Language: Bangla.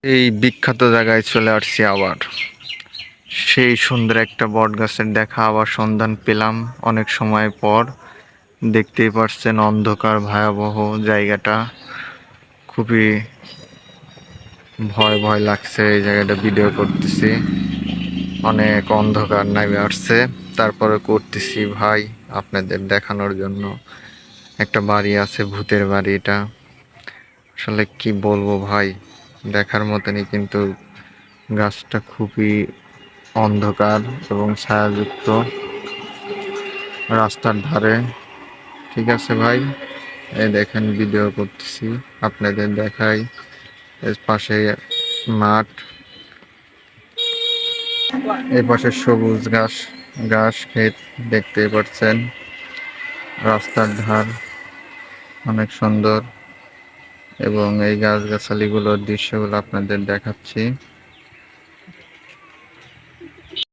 এই বিখ্যাত জায়গায় চলে আসছি আবার। সেই সুন্দর একটা বট গাছের দেখা আবার সন্ধান পেলাম অনেক সময় পর। দেখতেই পারছেন অন্ধকার ভয়াবহ জায়গাটা। খুবই ভয় ভয় লাগছে এই জায়গাটা ভিডিও করতেছি। অনেক অন্ধকার নামে আসছে, তারপরে করতেছি ভাই আপনাদের দেখানোর জন্য। একটা বাড়ি আছে, ভূতের বাড়ি এটা। আসলে কি বলবো ভাই, দেখার মতনই, কিন্তু গাছটা খুবই অন্ধকার এবং ছায়াযুক্ত রাস্তার ধারে। ঠিক আছে ভাই, এই দেখেন ভিডিও করতেছি, আপনাদের দেখাই। এর পাশে মাঠ, এই পাশে সবুজ ঘাস, ঘাস ক্ষেত দেখতেই পাচ্ছেন। রাস্তার ধার অনেক সুন্দর, এবং এই গাছগাছালিগুলোর দৃশ্যগুলো আপনাদের দেখাচ্ছি।